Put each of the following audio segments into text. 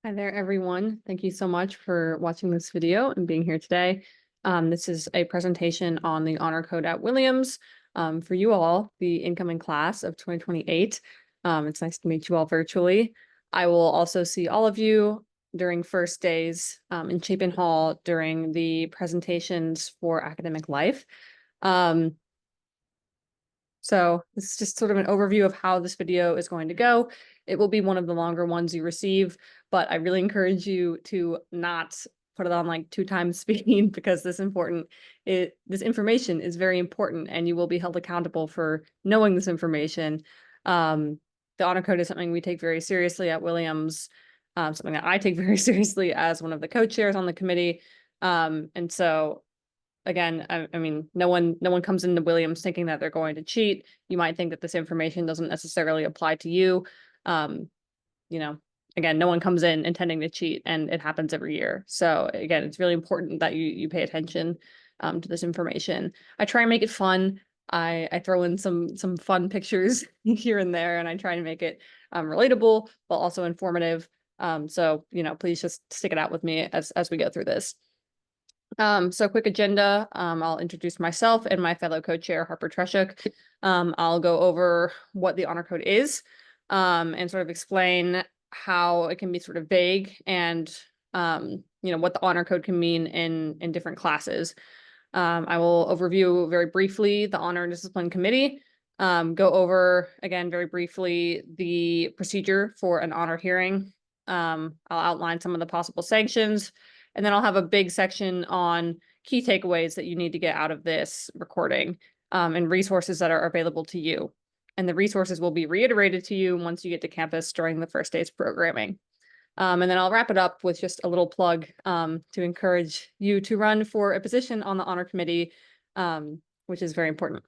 Hi there, everyone. Thank you so much for watching this video and being here today. This is a presentation on the Honor Code at Williams for you all, the incoming class of 2028. It's nice to meet you all virtually. I will also see all of you during first days in Chapin Hall during the presentations for academic life. So this is just sort of an overview of how this video is going to go. It will be one of the longer ones you receive, but I really encourage you to not put it on like 2x speed because this information is very important and you will be held accountable for knowing this information. The honor code is something we take very seriously at Williams, something that I take very seriously as one of the co-chairs on the committee. And so again, I mean, no one comes into Williams thinking that they're going to cheat. You might think that this information doesn't necessarily apply to you. Again, no one comes in intending to cheat, and it happens every year. So again, it's really important that you pay attention to this information. I try and make it fun. I throw in some fun pictures here and there, and I try to make it relatable, but also informative. So please just stick it out with me as we go through this. So quick agenda. I'll introduce myself and my fellow co-chair, Harper Treshuk. I'll go over what the honor code is, and sort of explain how it can be sort of vague and, what the honor code can mean in different classes. I will overview very briefly the Honor and Discipline Committee, go over, again, very briefly, the procedure for an honor hearing. I'll outline some of the possible sanctions. And then I'll have a big section on key takeaways that you need to get out of this recording, and resources that are available to you. And the resources will be reiterated to you once you get to campus during the first day's programming. And then I'll wrap it up with just a little plug to encourage you to run for a position on the honor committee, which is very important.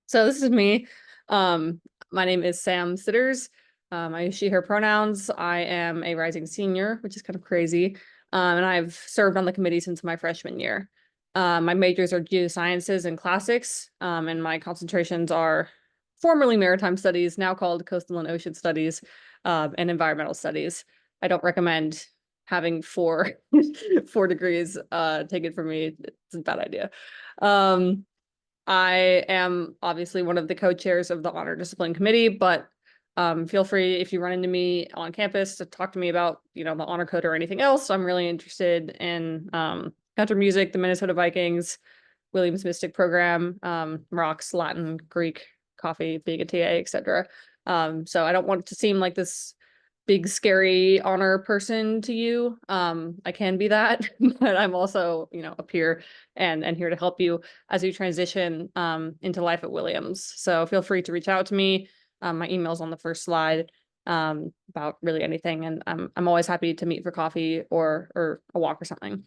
So this is me. My name is Sam Sitters. I use she, her pronouns. I am a rising senior, which is kind of crazy. And I've served on the committee since my freshman year. My majors are geosciences and classics, and my concentrations are formerly maritime studies, now called coastal and ocean studies, and environmental studies. I don't recommend having four degrees taken from me. It's a bad idea. I am obviously one of the co-chairs of the Honor Discipline Committee, but feel free, if you run into me on campus, to talk to me about, the honor code or anything else. I'm really interested in country music, the Minnesota Vikings, Williams Mystic Program, rocks, Latin, Greek, coffee, being a TA, etc. So I don't want it to seem like this big, scary honor person to you. I can be that, but I'm also, a peer and here to help you as you transition into life at Williams. So feel free to reach out to me. My email's on the first slide, about really anything. And I'm always happy to meet for coffee or a walk or something.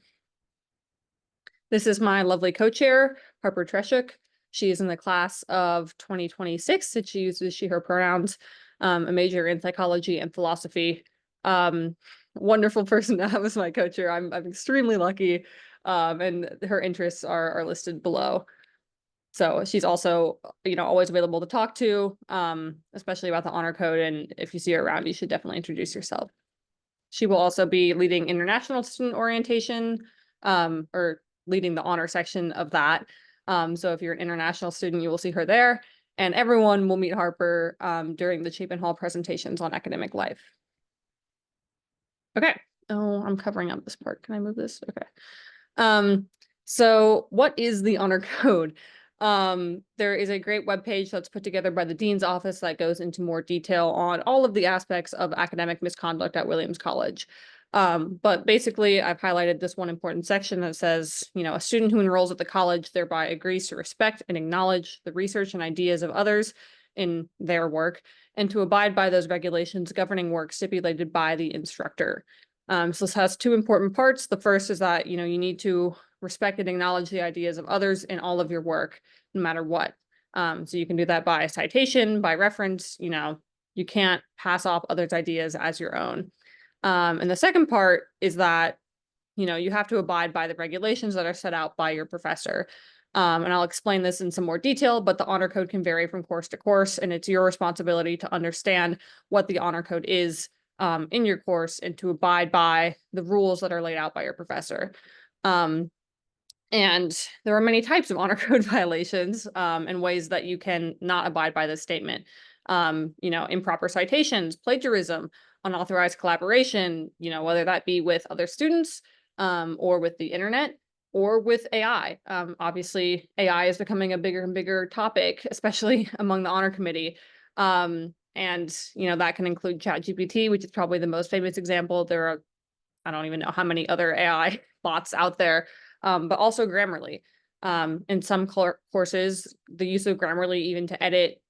This is my lovely co-chair, Harper Treshuk. She is in the class of 2026, and she uses she, her pronouns, a major in psychology and philosophy. Wonderful person to have as my co-chair. I'm extremely lucky, and her interests are listed below. So she's also, always available to talk to, especially about the honor code. And if you see her around, you should definitely introduce yourself. She will also be leading international student orientation, or leading the honor section of that. So if you're an international student, you will see her there. And everyone will meet Harper during the Chapin Hall presentations on academic life. Okay. Oh, I'm covering up this part. Can I move this? Okay. So what is the honor code? There is a great webpage that's put together by the Dean's office that goes into more detail on all of the aspects of academic misconduct at Williams College. But basically, I've highlighted this one important section that says, a student who enrolls at the college thereby agrees to respect and acknowledge the research and ideas of others in their work and to abide by those regulations governing work stipulated by the instructor. So this has two important parts. The first is that, you need to respect and acknowledge the ideas of others in all of your work, no matter what. So you can do that by citation, by reference. You can't pass off others' ideas as your own. And the second part is that, you have to abide by the regulations that are set out by your professor. And I'll explain this in some more detail, but the honor code can vary from course to course, and it's your responsibility to understand what the honor code is in your course and to abide by the rules that are laid out by your professor. And there are many types of honor code violations and ways that you can not abide by this statement. Improper citations, plagiarism, unauthorized collaboration, whether that be with other students or with the internet or with AI. Obviously, AI is becoming a bigger and bigger topic, especially among the honor committee. And that can include ChatGPT, which is probably the most famous example. There are, I don't even know how many other AI bots out there, but also Grammarly. In some courses, the use of Grammarly even to edit,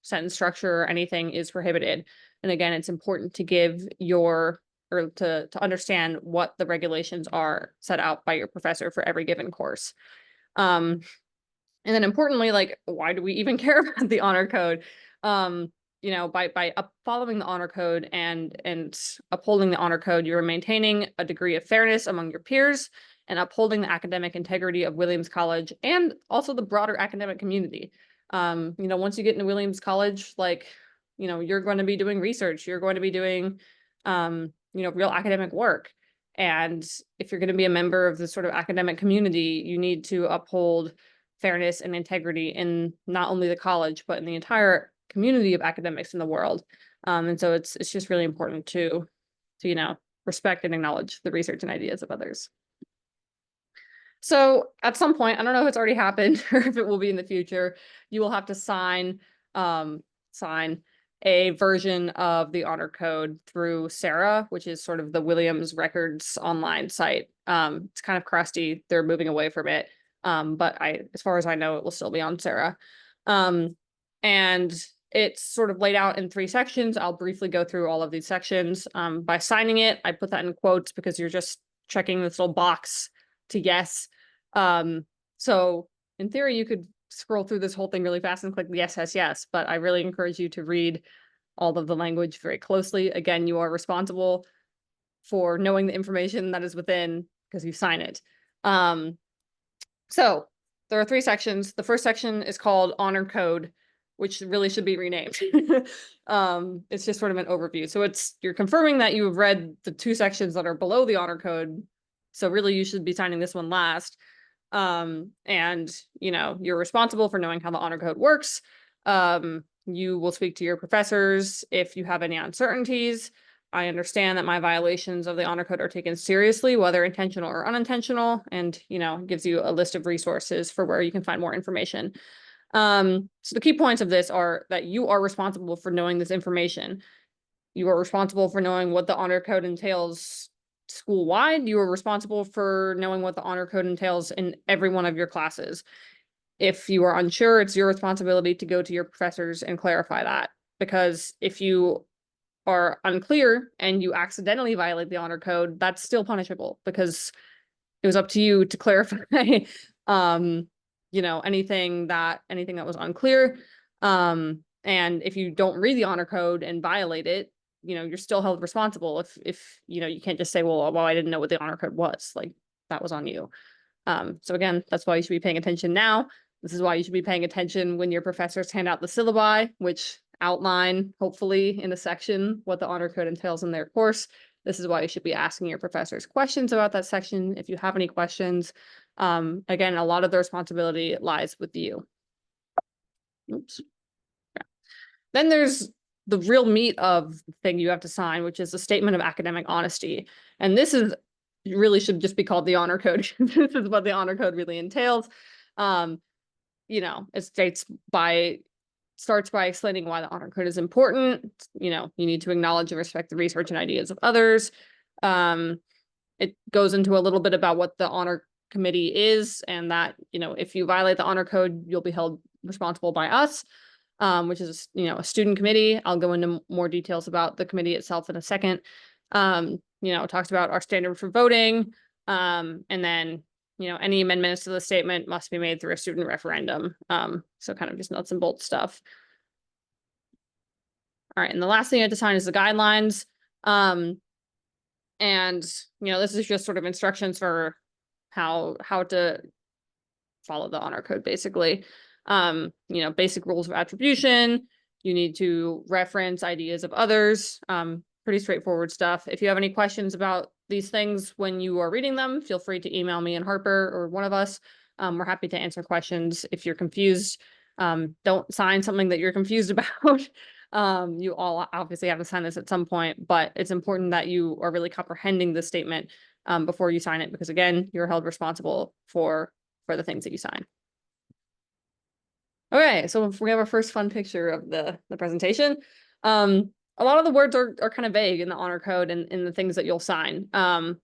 sentence structure or anything is prohibited. And again, it's important to give to understand what the regulations are set out by your professor for every given course. And then importantly, like, why do we even care about the honor code? By following the honor code and upholding the honor code, you're maintaining a degree of fairness among your peers and upholding the academic integrity of Williams College and also the broader academic community. Once you get into Williams College, you're going to be doing research, you're going to be doing, real academic work. And if you're going to be a member of the sort of academic community, you need to uphold fairness and integrity in not only the college, but in the entire community of academics in the world. And so it's just really important to respect and acknowledge the research and ideas of others. So at some point, I don't know if it's already happened or if it will be in the future, you will have to sign a version of the honor code through Sarah, which is sort of the Williams Records online site. It's kind of crusty. They're moving away from it. But as far as I know, it will still be on Sarah. And it's sort of laid out in 3 sections. I'll briefly go through all of these sections. By signing it, I put that in quotes because you're just checking this little box to yes. So in theory, you could scroll through this whole thing really fast and click yes, yes, yes. But I really encourage you to read all of the language very closely. Again, you are responsible for knowing the information that is within because you sign it. So there are 3 sections. The first section is called Honor Code, which really should be renamed. It's just sort of an overview. So you're confirming that you've read the 2 sections that are below the honor code. So really you should be signing this one last. And you're responsible for knowing how the honor code works. You will speak to your professors if you have any uncertainties. I understand that my violations of the honor code are taken seriously, whether intentional or unintentional, and gives you a list of resources for where you can find more information. So the key points of this are that you are responsible for knowing this information. You are responsible for knowing what the honor code entails school-wide. You are responsible for knowing what the honor code entails in every one of your classes. If you are unsure, it's your responsibility to go to your professors and clarify that. Because if you are unclear and you accidentally violate the honor code, that's still punishable because it was up to you to clarify anything that was unclear. And if you don't read the honor code and violate it, you're still held responsible. If you can't just say, well, I didn't know what the honor code was. Like, that was on you. So again, that's why you should be paying attention now. This is why you should be paying attention when your professors hand out the syllabi, which outline, hopefully, in a section what the honor code entails in their course. This is why you should be asking your professors questions about that section if you have any questions. Again, a lot of the responsibility lies with you. Oops. Yeah. Then there's the real meat of the thing you have to sign, which is a statement of academic honesty. And this really should just be called the honor code. This is what the honor code really entails. It starts by explaining why the honor code is important. You need to acknowledge and respect the research and ideas of others. It goes into a little bit about what the honor committee is, and that, if you violate the honor code, you'll be held responsible by us, which is, a student committee. I'll go into more details about the committee itself in a second. It talks about our standard for voting. And then, any amendments to the statement must be made through a student referendum. So kind of just nuts and bolts stuff. All right. And the last thing you have to sign is the guidelines. And, this is just sort of instructions for how to follow the honor code, basically. Basic rules of attribution. You need to reference ideas of others. pretty straightforward stuff. If you have any questions about these things when you are reading them, feel free to email me and Harper or one of us. We're happy to answer questions. If you're confused, don't sign something that you're confused about. You all obviously have to sign this at some point, but it's important that you are really comprehending the statement before you sign it, because again, you're held responsible for the things that you sign. Okay, so we have our first fun picture of the presentation. A lot of the words are kind of vague in the honor code and in the things that you'll sign.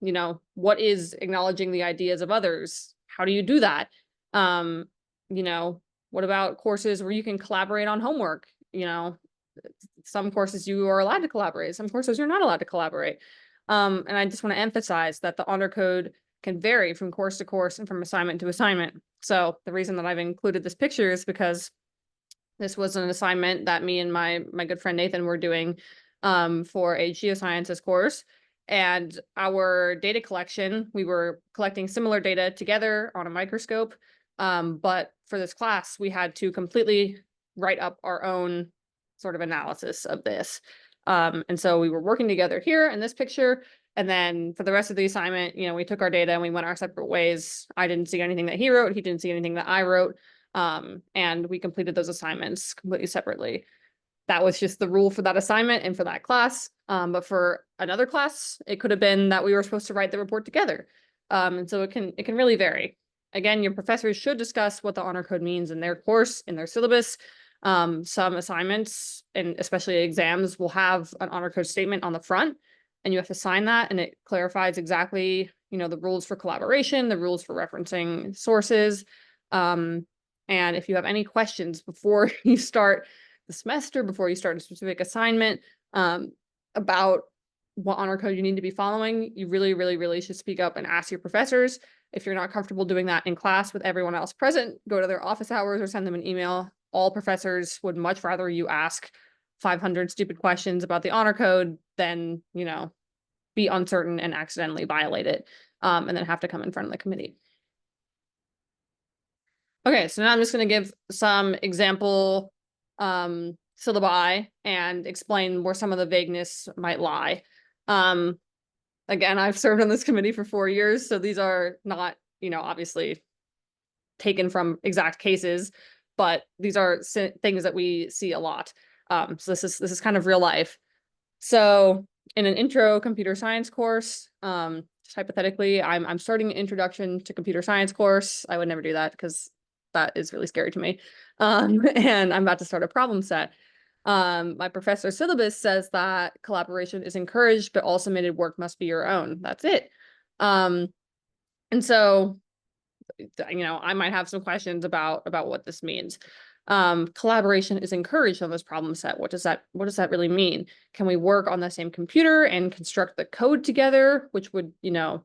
You know, what is acknowledging the ideas of others? How do you do that? You know, what about courses where you can collaborate on homework? You know, some courses you are allowed to collaborate, some courses you're not allowed to collaborate. And I just want to emphasize that the honor code can vary from course to course and from assignment to assignment. So the reason that I've included this picture is because this was an assignment that me and my good friend Nathan were doing for a geosciences course. And our data collection, we were collecting similar data together on a microscope. But for this class, we had to completely write up our own sort of analysis of this. And so we were working together here in this picture. And then for the rest of the assignment, you know, we took our data and we went our separate ways. I didn't see anything that he wrote. He didn't see anything that I wrote. And we completed those assignments completely separately. That was just the rule for that assignment and for that class. But for another class, it could have been that we were supposed to write the report together. And so it can really vary. Again, your professors should discuss what the honor code means in their course, in their syllabus. Some assignments and especially exams will have an honor code statement on the front, and you have to sign that, and it clarifies exactly, you know, the rules for collaboration, the rules for referencing sources. And if you have any questions before you start the semester, before you start a specific assignment, about what honor code you need to be following, you really should speak up and ask your professors. If you're not comfortable doing that in class with everyone else present, go to their office hours or send them an email. All professors would much rather you ask 500 stupid questions about the honor code than, you know, be uncertain and accidentally violate it, and then have to come in front of the committee. Okay, so now I'm just going to give some example syllabi and explain where some of the vagueness might lie. Again, I've served on this committee for 4 years, so these are not, you know, obviously taken from exact cases, but these are things that we see a lot. So this is kind of real life. So in an intro computer science course, just hypothetically, I'm starting an introduction to computer science course. I would never do that because that is really scary to me. And I'm about to start a problem set. My professor's syllabus says that collaboration is encouraged, but all submitted work must be your own. That's it. And so, you know, I might have some questions about what this means. Collaboration is encouraged on this problem set. What does that really mean? Can we work on the same computer and construct the code together, which would, you know,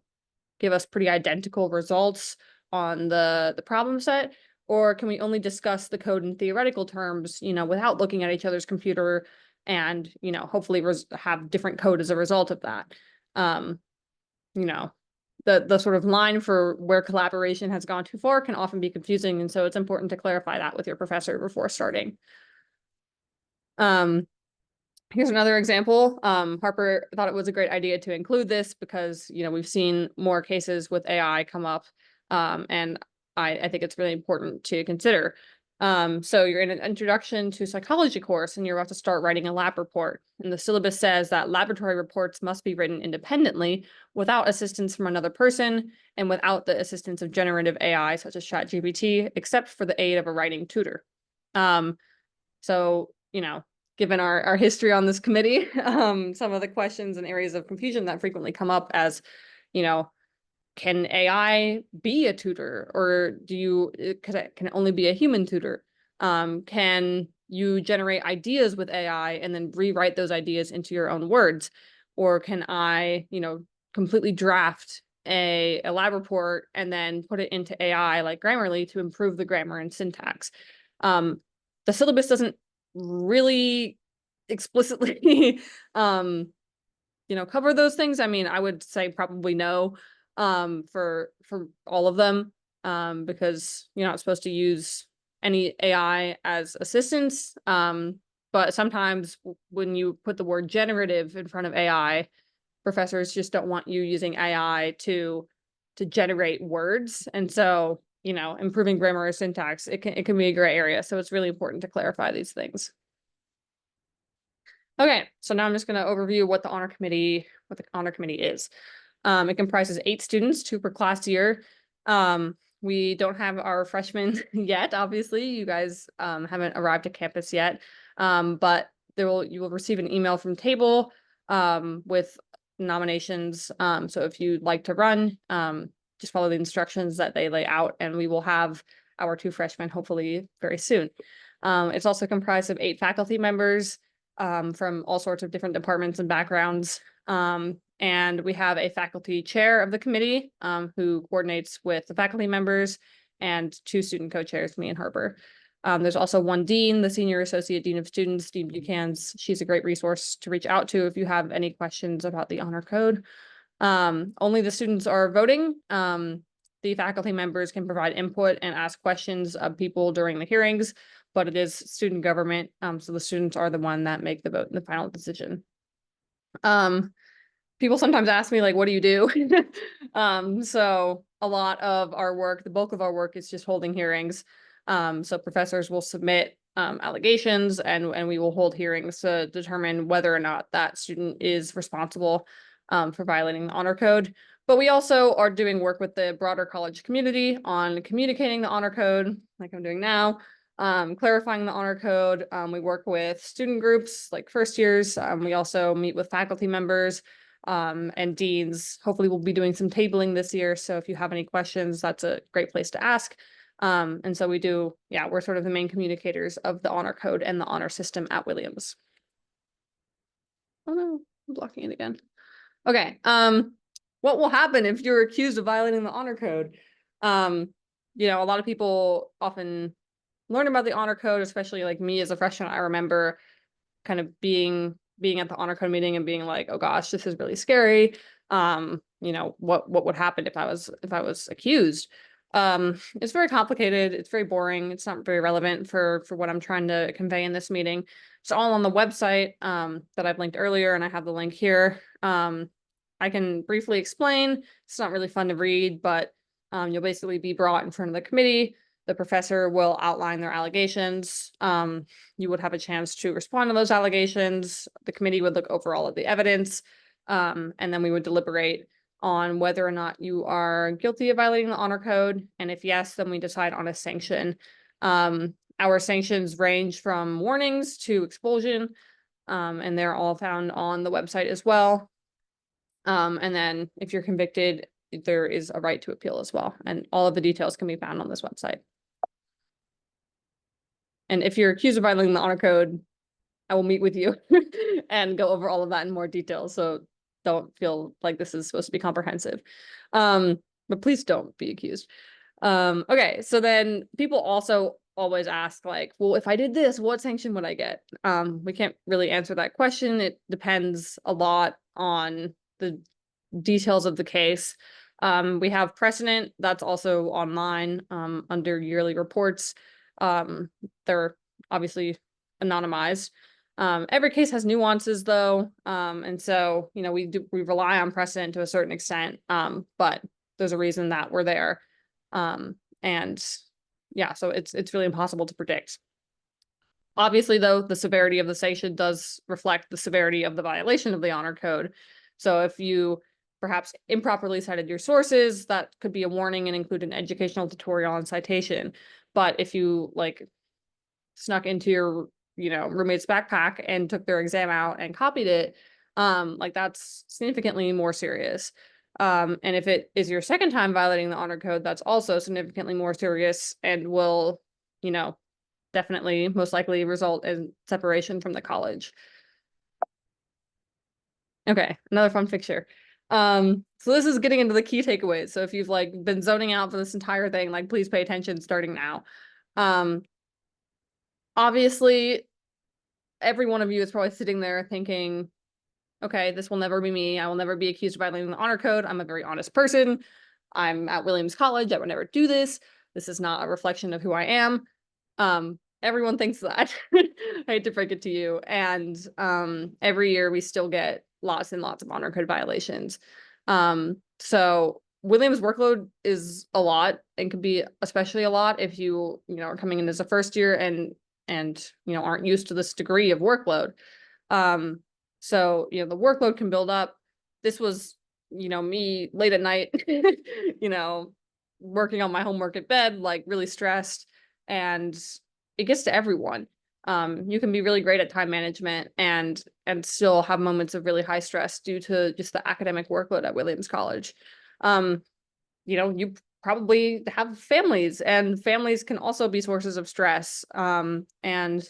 give us pretty identical results on the problem set? Or can we only discuss the code in theoretical terms, you know, without looking at each other's computer and, you know, hopefully have different code as a result of that? You know, the sort of line for where collaboration has gone too far can often be confusing. And so it's important to clarify that with your professor before starting. Here's another example. Harper thought it was a great idea to include this because, you know, we've seen more cases with AI come up. And I think it's really important to consider. So you're in an introduction to psychology course and you're about to start writing a lab report. And the syllabus says that laboratory reports must be written independently without assistance from another person and without the assistance of generative AI such as ChatGPT, except for the aid of a writing tutor. So, you know, given our history on this committee, some of the questions and areas of confusion that frequently come up as, you know, can AI be a tutor, or can it only be a human tutor? Can you generate ideas with AI and then rewrite those ideas into your own words? Or can I, you know, completely draft a lab report and then put it into AI like Grammarly to improve the grammar and syntax? The syllabus doesn't really explicitly, you know, cover those things. I mean, I would say probably no. For all of them, because you're not supposed to use any AI as assistance. but sometimes when you put the word generative in front of AI, professors just don't want you using AI to generate words. And so, improving grammar or syntax, it can be a gray area. So it's really important to clarify these things. Okay, so now I'm just going to overview what the honor committee is. It comprises 8 students, 2 per class year. We don't have our freshmen yet, obviously. You guys haven't arrived at campus yet. But you will receive an email from Table with nominations. So if you'd like to run, just follow the instructions that they lay out, and we will have our 2 freshmen hopefully very soon. It's also comprised of 8 faculty members from all sorts of different departments and backgrounds. And we have a faculty chair of the committee who coordinates with the faculty members, and 2 student co-chairs, me and Harper. There's also 1 dean, the Senior Associate Dean of Students, Dean Buchan's. She's a great resource to reach out to if you have any questions about the honor code. Only the students are voting. The faculty members can provide input and ask questions of people during the hearings, but it is student government. So the students are the one that make the vote in the final decision. People sometimes ask me, like, what do you do? So a lot of our work, the bulk of our work, is just holding hearings. So professors will submit allegations, and we will hold hearings to determine whether or not that student is responsible for violating the honor code. But we also are doing work with the broader college community on communicating the honor code, like I'm doing now, clarifying the honor code. We work with student groups like first years. We also meet with faculty members and deans. Hopefully we'll be doing some tabling this year. So if you have any questions, that's a great place to ask. And so we're sort of the main communicators of the honor code and the honor system at Williams. Oh no, I'm blocking it again. Okay. What will happen if you're accused of violating the honor code? A lot of people often learn about the honor code, especially like me as a freshman. I remember kind of being at the honor code meeting and being like, oh gosh, this is really scary. What would happen if I was accused? It's very complicated. It's very boring. It's not very relevant for what I'm trying to convey in this meeting. It's all on the website that I've linked earlier, and I have the link here. I can briefly explain. It's not really fun to read, but you'll basically be brought in front of the committee. The professor will outline their allegations. You would have a chance to respond to those allegations. The committee would look over all of the evidence, and then we would deliberate on whether or not you are guilty of violating the honor code. And if yes, then we decide on a sanction. Our sanctions range from warnings to expulsion, and they're all found on the website as well. And then if you're convicted, there is a right to appeal as well. And all of the details can be found on this website. And if you're accused of violating the honor code, I will meet with you and go over all of that in more detail. So don't feel like this is supposed to be comprehensive. But please don't be accused. Okay, so then people also always ask, like, well, if I did this, what sanction would I get? We can't really answer that question. It depends a lot on the details of the case. We have precedent that's also online under yearly reports. They're obviously anonymized. Every case has nuances though. And so, we rely on precedent to a certain extent. But there's a reason that we're there. And yeah, so it's really impossible to predict. Obviously though, the severity of the sanction does reflect the severity of the violation of the honor code. So if you perhaps improperly cited your sources, that could be a warning and include an educational tutorial and citation. But if you snuck into your roommate's backpack and took their exam out and copied it, that's significantly more serious. And if it is your second time violating the honor code, that's also significantly more serious and will, definitely most likely result in separation from the college. Okay, another fun picture. So this is getting into the key takeaways. So if you've been zoning out for this entire thing, please pay attention starting now. Obviously, every one of you is probably sitting there thinking, okay, this will never be me. I will never be accused of violating the honor code. I'm a very honest person. I'm at Williams College. I would never do this. This is not a reflection of who I am. Everyone thinks that. I hate to break it to you. And every year we still get lots and lots of honor code violations. So Williams workload is a lot and could be especially a lot if you know, are coming in as a first year and you know, aren't used to this degree of workload. So, you know, the workload can build up. This was, you know, me late at night, you know, working on my homework at bed, like really stressed, and it gets to everyone. You can be really great at time management and still have moments of really high stress due to just the academic workload at Williams College. You know, you probably have families, and families can also be sources of stress. And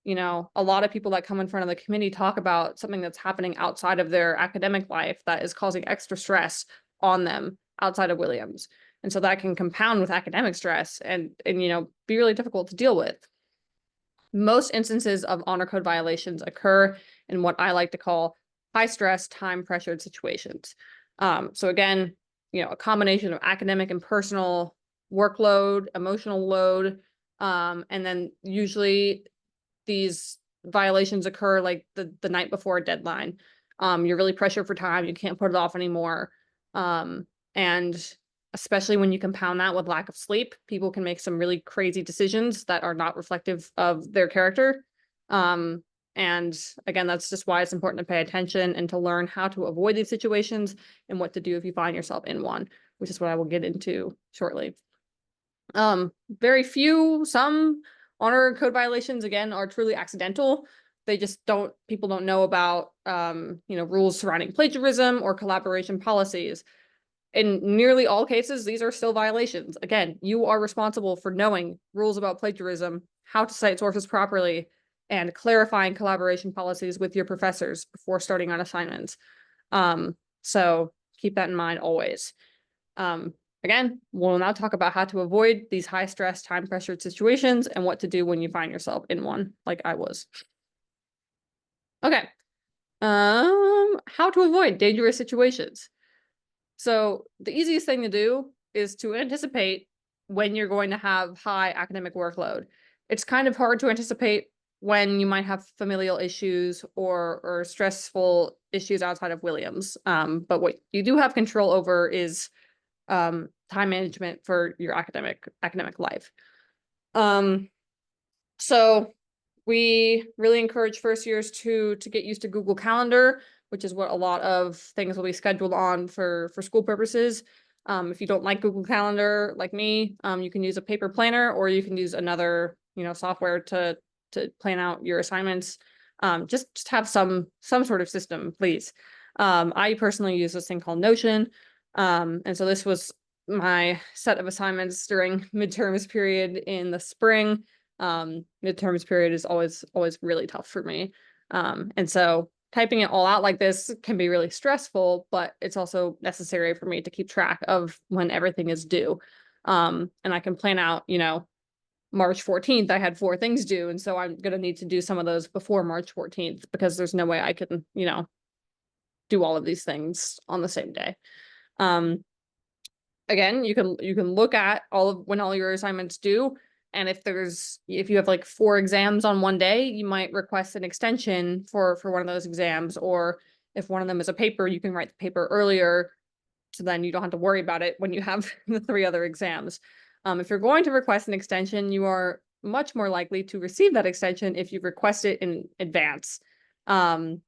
you know, a lot of people that come in front of the committee talk about something that's happening outside of their academic life that is causing extra stress on them outside of Williams. And so that can compound with academic stress and you know, be really difficult to deal with. Most instances of honor code violations occur in what I like to call high stress, time pressured situations. So again, you know, a combination of academic and personal workload, emotional load, and then usually these violations occur like the night before a deadline. You're really pressured for time. You can't put it off anymore. And especially when you compound that with lack of sleep, people can make some really crazy decisions that are not reflective of their character. And again, that's just why it's important to pay attention and to learn how to avoid these situations and what to do if you find yourself in one, which is what I will get into shortly. Very few, some honor code violations, again, are truly accidental. They just people don't know about, you know, rules surrounding plagiarism or collaboration policies. In nearly all cases, these are still violations. Again, you are responsible for knowing rules about plagiarism, how to cite sources properly, and clarifying collaboration policies with your professors before starting on assignments. So keep that in mind always. Again, we'll now talk about how to avoid these high stress, time pressured situations and what to do when you find yourself in one, like I was. Okay. How to avoid dangerous situations. So the easiest thing to do is to anticipate when you're going to have high academic workload. It's kind of hard to anticipate when you might have familial issues or stressful issues outside of Williams. But what you do have control over is time management for your academic life. So we really encourage first years to get used to Google Calendar, which is what a lot of things will be scheduled on for school purposes. If you don't like Google Calendar like me, you can use a paper planner, or you can use another, you know, software to plan out your assignments. Just have some sort of system, please. I personally use this thing called Notion. And so this was my set of assignments during midterms period in the spring. Midterms period is always really tough for me. And so typing it all out like this can be really stressful, but it's also necessary for me to keep track of when everything is due. And I can plan out, you know, March 14th, I had 4 things due. And so I'm going to need to do some of those before March 14th because there's no way I can, you know, do all of these things on the same day. Again, you can look at when all your assignments due. And if you have like 4 exams on one day, you might request an extension for one of those exams. Or if one of them is a paper, you can write the paper earlier. So then you don't have to worry about it when you have the 3 other exams. If you're going to request an extension, you are much more likely to receive that extension if you request it in advance. And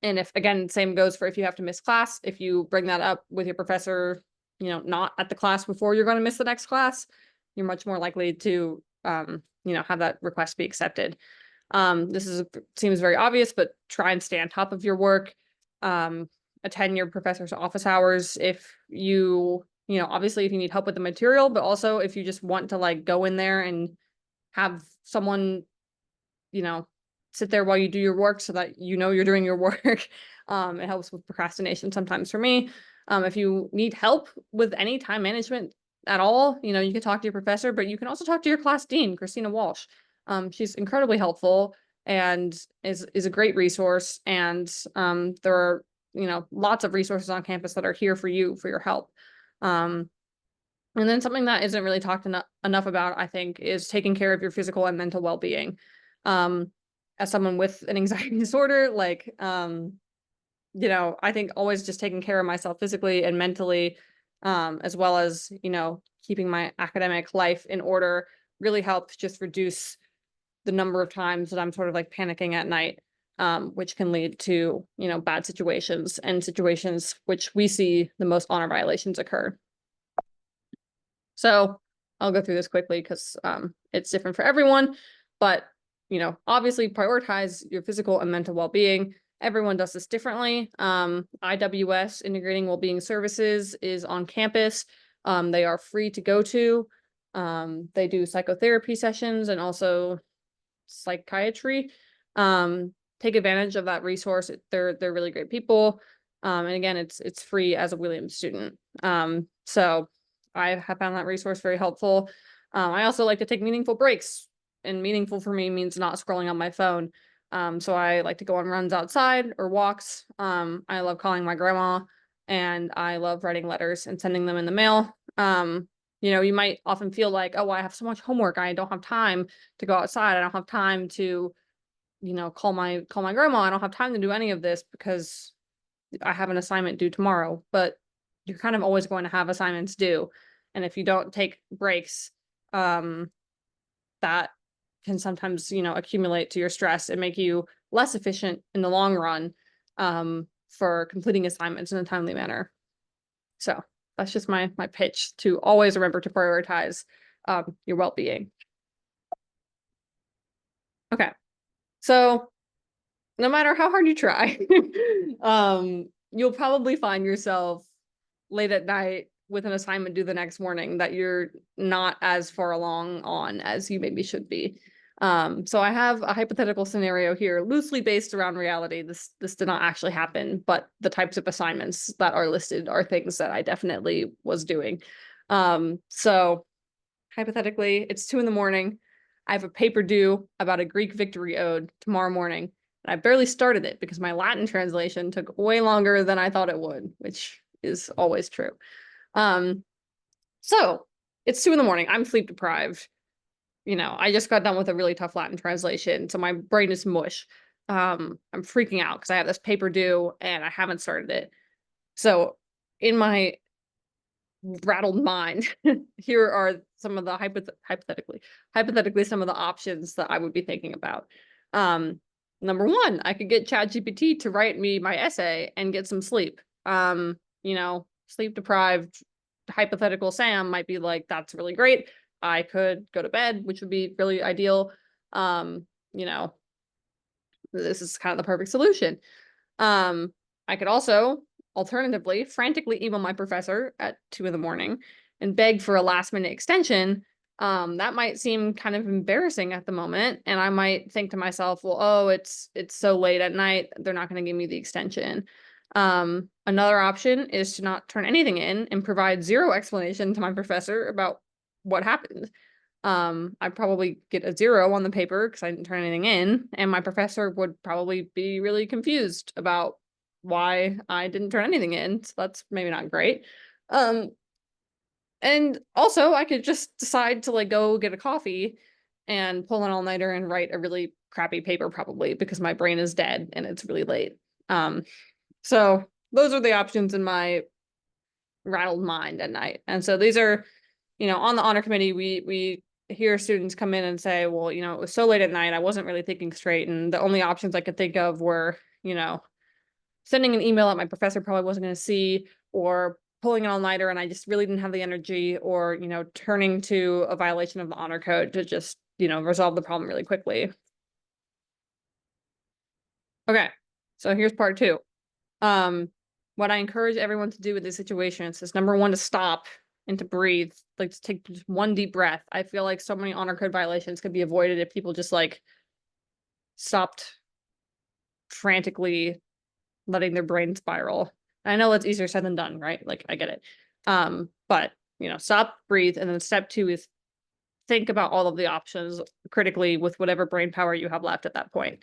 if, again, same goes for if you have to miss class, if you bring that up with your professor, you know, not at the class before you're going to miss the next class, you're much more likely to, you know, have that request be accepted. This seems very obvious, but try and stay on top of your work. Attend your professor's office hours if you know, obviously if you need help with the material, but also if you just want to like go in there and have someone, you know, sit there while you do your work so that you know you're doing your work. It helps with procrastination sometimes for me. If you need help with any time management at all, you know, you can talk to your professor, but you can also talk to your class dean, Christina Walsh. She's incredibly helpful and is a great resource. And there are, you know, lots of resources on campus that are here for you, for your help. And then something that isn't really talked enough about, I think, is taking care of your physical and mental well-being. As someone with an anxiety disorder, like, you know, I think always just taking care of myself physically and mentally, as well as, you know, keeping my academic life in order really helps just reduce the number of times that I'm sort of like panicking at night, which can lead to, you know, bad situations and situations which we see the most honor violations occur. So I'll go through this quickly because it's different for everyone, but, you know, obviously prioritize your physical and mental well-being. Everyone does this differently. IWS, Integrating Wellbeing Services, is on campus. They are free to go to. They do psychotherapy sessions and also psychiatry. Take advantage of that resource. They're really great people. And again, it's free as a Williams student. So I have found that resource very helpful. I also like to take meaningful breaks, and meaningful for me means not scrolling on my phone. So I like to go on runs outside or walks. I love calling my grandma, and I love writing letters and sending them in the mail. You know, you might often feel like, oh, I have so much homework. I don't have time to go outside. I don't have time to, you know, call my grandma. I don't have time to do any of this because I have an assignment due tomorrow. But you're kind of always going to have assignments due. And if you don't take breaks, that can sometimes, you know, accumulate to your stress and make you less efficient in the long run, for completing assignments in a timely manner. So that's just my pitch, to always remember to prioritize your well-being. Okay, so no matter how hard you try, you'll probably find yourself late at night with an assignment due the next morning that you're not as far along on as you maybe should be. So I have a hypothetical scenario here, loosely based around reality. This did not actually happen, but the types of assignments that are listed are things that I definitely was doing. So hypothetically, it's 2 a.m. I have a paper due about a Greek victory ode tomorrow morning. And I barely started it because my Latin translation took way longer than I thought it would, which is always true. So it's 2 a.m. I'm sleep deprived. You know, I just got done with a really tough Latin translation, so my brain is mush. I'm freaking out because I have this paper due and I haven't started it. So in my rattled mind, here are some of the hypothetically some of the options that I would be thinking about. Number one, I could get ChatGPT to write me my essay and get some sleep. You know, sleep deprived hypothetical Sam might be like, that's really great. I could go to bed, which would be really ideal. You know, this is kind of the perfect solution. I could also alternatively frantically email my professor at 2 a.m. and beg for a last minute extension. That might seem kind of embarrassing at the moment, and I might think to myself, well, oh, it's so late at night, they're not going to give me the extension. Another option is to not turn anything in and provide zero explanation to my professor about what happened. I'd probably get a 0 on the paper because I didn't turn anything in, and my professor would probably be really confused about why I didn't turn anything in. So that's maybe not great. And also I could just decide to like go get a coffee and pull an all-nighter and write a really crappy paper, probably because my brain is dead and it's really late. So those are the options in my rattled mind at night. And so these are, you know, on the honor committee, we hear students come in and say, well, you know, it was so late at night, I wasn't really thinking straight. And the only options I could think of were, you know, sending an email that my professor probably wasn't going to see, or pulling an all-nighter and I just really didn't have the energy, or, you know, turning to a violation of the honor code to just, you know, resolve the problem really quickly. Okay, so here's part 2. What I encourage everyone to do in these situations is, number one, to stop and to breathe, like to take just one deep breath. I feel like so many honor code violations could be avoided if people just like stopped frantically letting their brain spiral. I know that's easier said than done, right? Like, I get it. But, you know, stop, breathe. And then step 2 is think about all of the options critically with whatever brain power you have left at that point.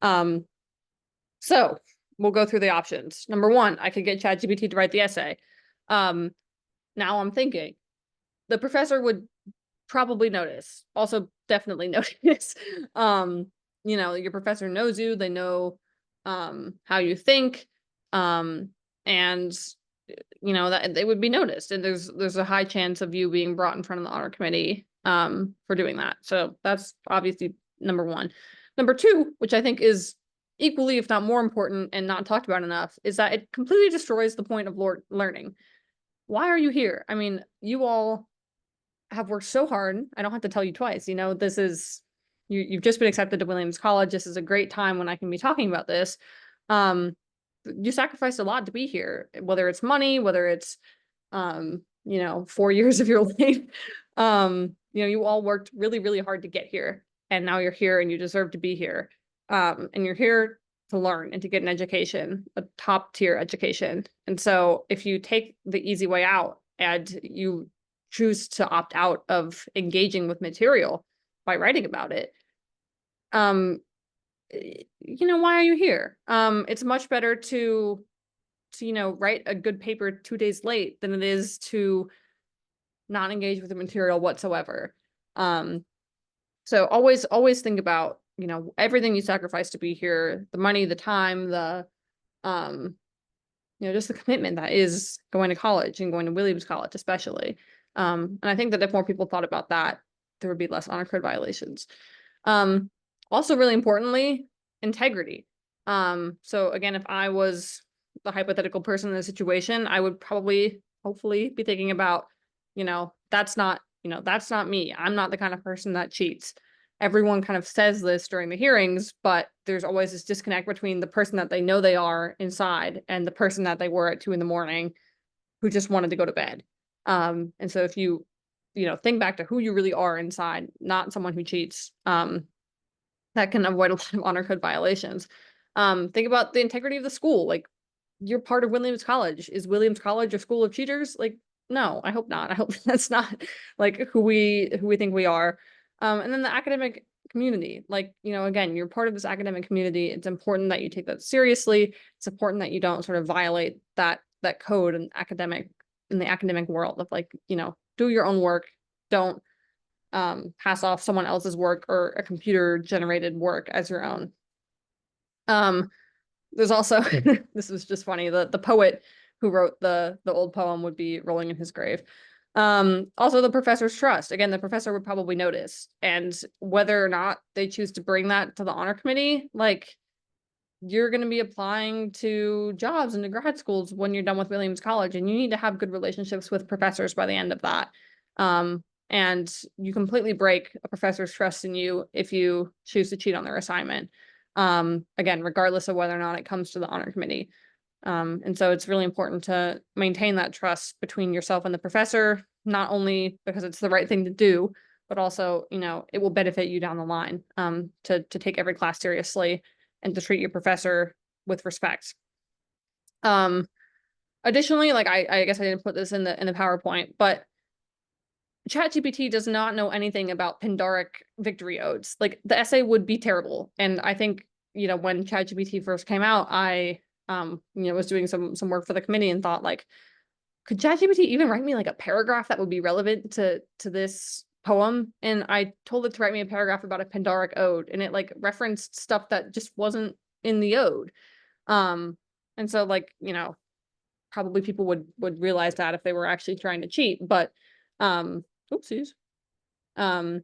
So we'll go through the options. Number one, I could get ChatGPT to write the essay. Now I'm thinking the professor would probably notice, also definitely notice. you know, your professor knows you, they know how you think, and you know that they would be noticed, and there's a high chance of you being brought in front of the honor committee for doing that. So that's obviously number one. Number two, which I think is equally, if not more important and not talked about enough, is that it completely destroys the point of learning. Why are you here? I mean, you all have worked so hard. I don't have to tell you twice. You know, this is you've just been accepted to Williams College. This is a great time when I can be talking about this. You sacrificed a lot to be here, whether it's money, whether it's you know, 4 years of your life. You know, you all worked really, really hard to get here, and now you're here and you deserve to be here. And you're here to learn and to get an education, a top tier education. And so if you take the easy way out and you choose to opt out of engaging with material by writing about it, you know, why are you here? It's much better to you know, write a good paper 2 days late than it is to not engage with the material whatsoever. So always think about, you know, everything you sacrifice to be here, the money, the time, the you know, just the commitment that is going to college and going to Williams College, especially. And I think that if more people thought about that, there would be less honor code violations. Also really importantly, integrity. So again, if I was the hypothetical person in the situation, I would probably, hopefully, be thinking about, you know, that's not me. I'm not the kind of person that cheats. Everyone kind of says this during the hearings, but there's always this disconnect between the person that they know they are inside and the person that they were at 2 a.m. who just wanted to go to bed. And so if you know, think back to who you really are inside, not someone who cheats, that can avoid a lot of honor code violations. Think about the integrity of the school. Like, you're part of Williams College. Is Williams College a school of cheaters? Like, no, I hope not. I hope that's not like who we think we are. And then the academic community, like, you know, again, you're part of this academic community. It's important that you take that seriously. It's important that you don't sort of violate that code in the academic world of, like, you know, do your own work. Don't pass off someone else's work or a computer generated work as your own. There's also this was just funny, the poet who wrote the old poem would be rolling in his grave. Also the professor's trust. Again, the professor would probably notice, and whether or not they choose to bring that to the honor committee, like, you're going to be applying to jobs and to grad schools when you're done with Williams College, and you need to have good relationships with professors by the end of that. And you completely break a professor's trust in you if you choose to cheat on their assignment. Again, regardless of whether or not it comes to the honor committee. And so it's really important to maintain that trust between yourself and the professor, not only because it's the right thing to do, but also, you know, it will benefit you down the line, to take every class seriously and to treat your professor with respect. Additionally, like, I guess I didn't put this in the PowerPoint, but ChatGPT does not know anything about Pindaric victory odes. Like, the essay would be terrible. And I think, you know, when ChatGPT first came out, I, you know, was doing some work for the committee and thought, like, could ChatGPT even write me like a paragraph that would be relevant to this poem? And I told it to write me a paragraph about a Pindaric ode, and it, like, referenced stuff that just wasn't in the ode. And so, like, you know, probably people would realize that if they were actually trying to cheat, but oopsies. You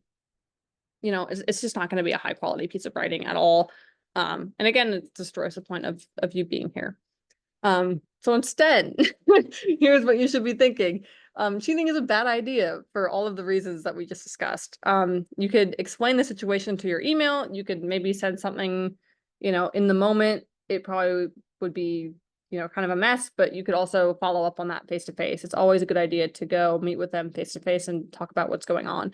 know, it's just not going to be a high quality piece of writing at all. And again, it destroys the point of you being here. So instead, here's what you should be thinking. Cheating is a bad idea for all of the reasons that we just discussed. You could explain the situation to your email. You could maybe send something, you know, in the moment. It probably would be, you know, kind of a mess, but you could also follow up on that face to face. It's always a good idea to go meet with them face to face and talk about what's going on.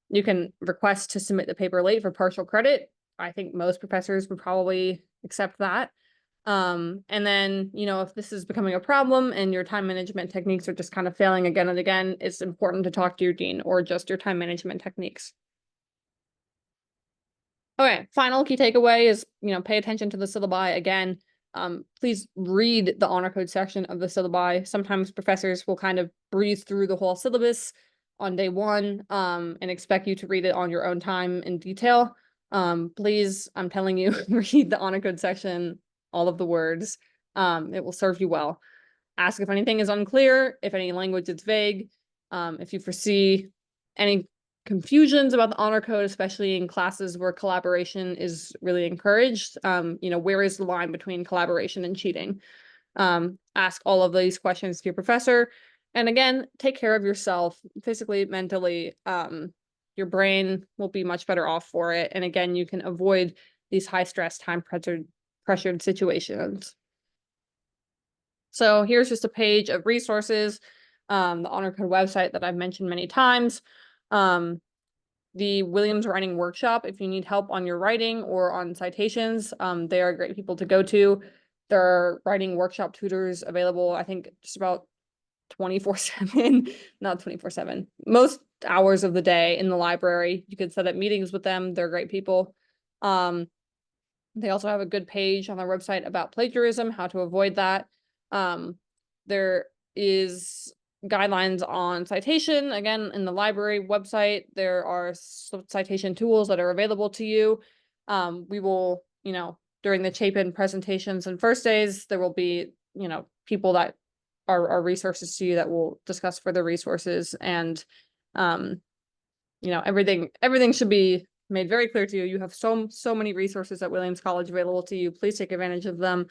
You can request to submit the paper late for partial credit. I think most professors would probably accept that. And then, you know, if this is becoming a problem and your time management techniques are just kind of failing again and again, it's important to talk to your dean or just your time management techniques. Okay, final key takeaway is, you know, pay attention to the syllabi again. Please read the honor code section of the syllabi. Sometimes professors will kind of breeze through the whole syllabus on day one, and expect you to read it on your own time in detail. Please, I'm telling you, read the honor code section, all of the words. It will serve you well. Ask if anything is unclear, if any language is vague, if you foresee any confusions about the honor code, especially in classes where collaboration is really encouraged. Where is the line between collaboration and cheating? Ask all of these questions to your professor. And again, take care of yourself physically, mentally. Your brain will be much better off for it. And again, you can avoid these high stress, time pressured situations. So here's just a page of resources, the honor code website that I've mentioned many times. The Williams Writing Workshop, if you need help on your writing or on citations, they are great people to go to. There are writing workshop tutors available, I think just about 24/7, not 24/7, most hours of the day in the library. You could set up meetings with them. They're great people. They also have a good page on their website about plagiarism, how to avoid that. There is guidelines on citation. Again, in the library website, there are citation tools that are available to you. We will, during the Chapin presentations and first days, there will be, people that are resources to you that will discuss further resources, and everything should be made very clear to you. You have so many resources at Williams College available to you. Please take advantage of them.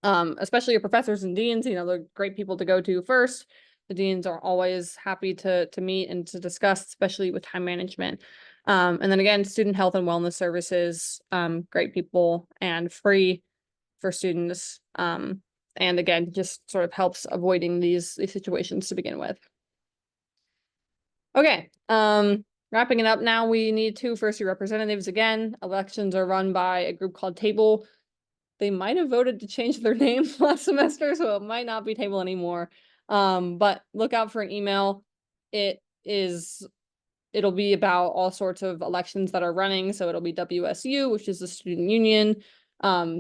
Especially your professors and deans, they're great people to go to first. The deans are always happy to meet and to discuss, especially with time management. And then again, student health and wellness services, great people and free for students. And again, just sort of helps avoiding these situations to begin with. Okay, wrapping it up now, we need 2 first-year representatives again. Elections are run by a group called Table. They might have voted to change their name last semester, so it might not be Table anymore. But look out for an email. It'll be about all sorts of elections that are running. So it'll be WSU, which is the student union,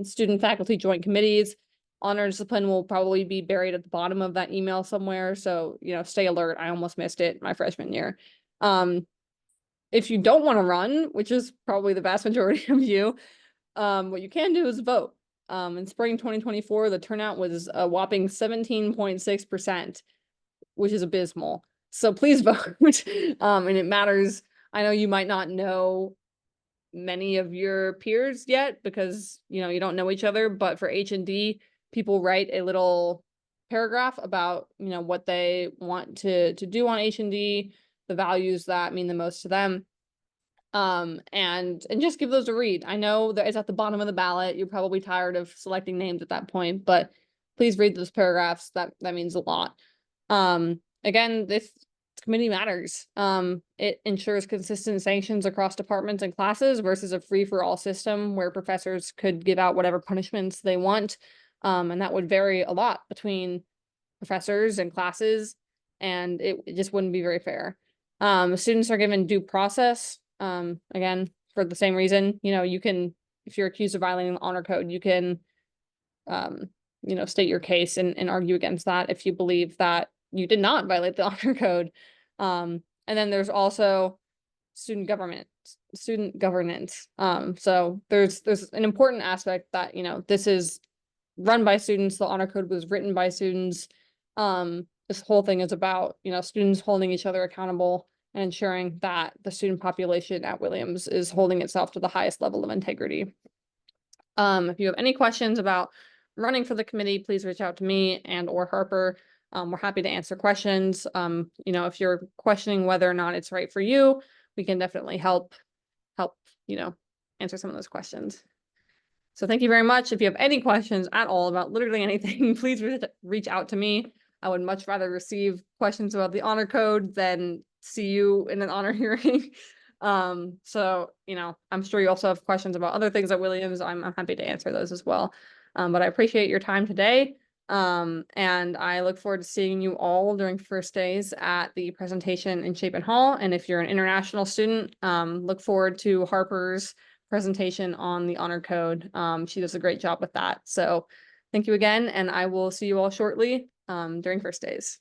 student faculty joint committees. Honor discipline will probably be buried at the bottom of that email somewhere. So, stay alert. I almost missed it my freshman year. If you don't want to run, which is probably the vast majority of you, what you can do is vote. In spring 2024, the turnout was a whopping 17.6%, which is abysmal. So please vote. And it matters. I know you might not know many of your peers yet because, you don't know each other, but for H&D, people write a little paragraph about, what they want to do on H&D, the values that mean the most to them. And just give those a read. I know that it's at the bottom of the ballot. You're probably tired of selecting names at that point, but please read those paragraphs. That means a lot. Again, this committee matters. It ensures consistent sanctions across departments and classes versus a free-for-all system where professors could give out whatever punishments they want. And that would vary a lot between professors and classes, and it just wouldn't be very fair. Students are given due process. Again, for the same reason, you can, if you're accused of violating the honor code, you can, state your case and argue against that if you believe that you did not violate the honor code. And then there's also student governance. So there's an important aspect that, this is run by students. The honor code was written by students. This whole thing is about, students holding each other accountable and ensuring that the student population at Williams is holding itself to the highest level of integrity. If you have any questions about running for the committee, please reach out to me and or Harper. We're happy to answer questions. If you're questioning whether or not it's right for you, we can definitely help, answer some of those questions. So thank you very much. If you have any questions at all about literally anything, please reach out to me. I would much rather receive questions about the honor code than see you in an honor hearing. So, I'm sure you also have questions about other things at Williams. I'm happy to answer those as well. But I appreciate your time today. And I look forward to seeing you all during first days at the presentation in Chapin Hall. And if you're an international student, look forward to Harper's presentation on the honor code. She does a great job with that. So thank you again, and I will see you all shortly during first days.